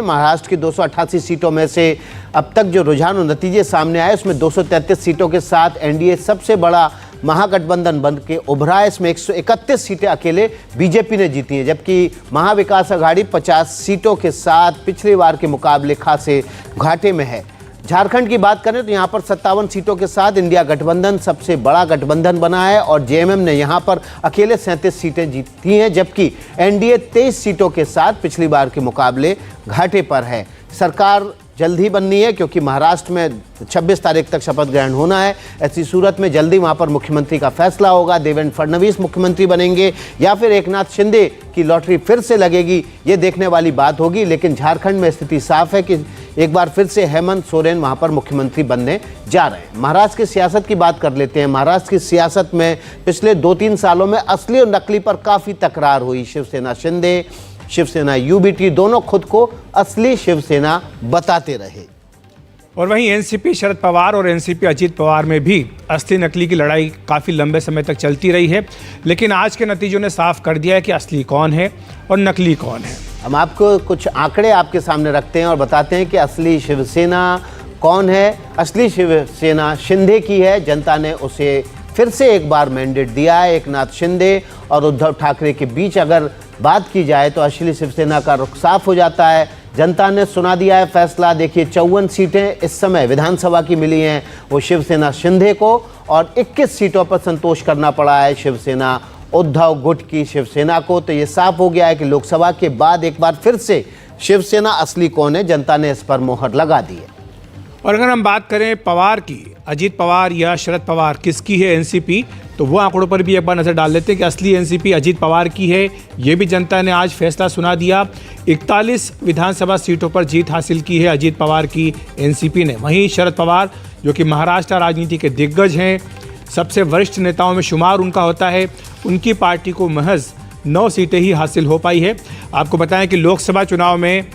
महाराष्ट्र की 288 सीटों में से अब तक जो रुझान और नतीजे सामने आए उसमें 233 सीटों के साथ एनडीए सबसे बड़ा महागठबंधन बन के उभरा है। इसमें 131 सीटें अकेले बीजेपी ने जीती हैं, जबकि महाविकास आघाड़ी 50 सीटों के साथ पिछली बार के मुकाबले खासे घाटे में है। झारखंड की बात करें तो यहाँ पर 57 सीटों के साथ इंडिया गठबंधन सबसे बड़ा गठबंधन बना है और जेएमएम ने यहाँ पर अकेले 37 सीटें जीती हैं, जबकि एनडीए 23 सीटों के साथ पिछली बार के मुकाबले घाटे पर है। सरकार जल्द ही बननी है क्योंकि महाराष्ट्र में 26 तारीख तक शपथ ग्रहण होना है। ऐसी सूरत में जल्दी वहाँ पर मुख्यमंत्री का फैसला होगा। देवेंद्र फडणवीस मुख्यमंत्री बनेंगे या फिर एकनाथ शिंदे की लॉटरी फिर से लगेगी, ये देखने वाली बात होगी। लेकिन झारखंड में स्थिति साफ है कि एक बार फिर से हेमंत सोरेन वहाँ पर मुख्यमंत्री बनने जा रहे हैं। महाराष्ट्र की सियासत की बात कर लेते हैं। महाराष्ट्र की सियासत में पिछले 2-3 सालों में असली और नकली पर काफ़ी तकरार हुई। शिवसेना शिंदे, शिवसेना यूबीटी दोनों खुद को असली शिवसेना बताते रहे। और वहीं एनसीपी शरद पवार और एनसीपी अजीत पवार में भी असली नकली की लड़ाई काफ़ी लंबे समय तक चलती रही है, लेकिन आज के नतीजों ने साफ कर दिया है कि असली कौन है और नकली कौन है। हम आपको कुछ आंकड़े आपके सामने रखते हैं और बताते हैं कि असली शिवसेना कौन है। असली शिवसेना शिंदे की है। जनता ने उसे फिर से एक बार मैंडेट दिया है। एकनाथ शिंदे और उद्धव ठाकरे के बीच अगर बात की जाए तो असली शिवसेना का रुख साफ हो जाता है। जनता ने सुना दिया है फैसला। देखिए 54 सीटें इस समय विधानसभा की मिली हैं वो शिवसेना शिंदे को, और 21 सीटों पर संतोष करना पड़ा है शिवसेना उद्धव गुट की शिवसेना को। तो ये साफ हो गया है कि लोकसभा के बाद एक बार फिर से शिवसेना असली कौन है, जनता ने इस पर मोहर लगा दी है। और अगर हम बात करें पवार की, अजीत पवार या शरद पवार किसकी है एनसीपी, तो वो आंकड़ों पर भी एक बार नज़र डाल लेते हैं कि असली एनसीपी अजीत पवार की है। ये भी जनता ने आज फैसला सुना दिया। 41 विधानसभा सीटों पर जीत हासिल की है अजीत पवार की एनसीपी ने। वहीं शरद पवार जो कि महाराष्ट्र राजनीति के दिग्गज हैं, सबसे वरिष्ठ नेताओं में शुमार उनका होता है, उनकी पार्टी को महज 9 सीटें ही हासिल हो पाई है। आपको बताएं कि लोकसभा चुनाव में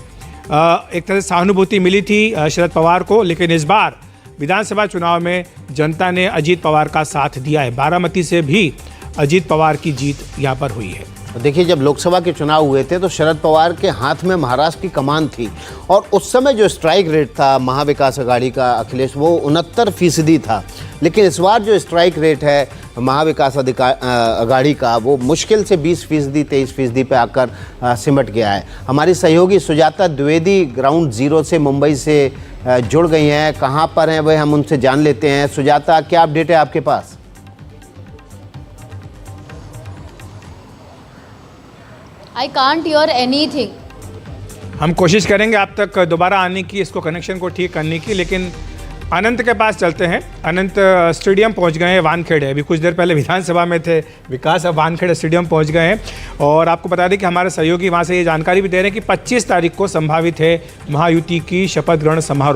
एक तरह से सहानुभूति मिली थी शरद पवार को, लेकिन इस बार विधानसभा चुनाव में जनता ने अजीत पवार का साथ दिया है। बारामती से भी अजीत पवार की जीत यहाँ पर हुई है। देखिए जब लोकसभा के चुनाव हुए थे तो शरद पवार के हाथ में महाराष्ट्र की कमान थी और उस समय जो स्ट्राइक रेट था महाविकास आघाड़ी का अखिलेश वो 69% था। लेकिन इस बार जो स्ट्राइक रेट है महाविकास आघाड़ी का वो मुश्किल से 20%, 23% पे आकर सिमट गया है। हमारी सहयोगी सुजाता द्विवेदी ग्राउंड जीरो से मुंबई से जुड़ गई हैं। कहाँ पर हैं वह हम उनसे जान लेते हैं। सुजाता, क्या अपडेट है आपके पास? I can't hear anything. हम कोशिश करेंगे आप तक दोबारा आने की, इसको कनेक्शन को ठीक करने की, लेकिन अनंत के पास चलते हैं। अनंत स्टेडियम पहुंच गए हैं वानखेड़े। अभी कुछ देर पहले विधानसभा में थे विकास, अब वानखेड़े स्टेडियम पहुंच गए हैं। और आपको बता दें कि हमारे सहयोगी वहां से ये जानकारी भी दे रहे हैं कि 25 तारीख को संभावित है महायुति की शपथ ग्रहण समारोह।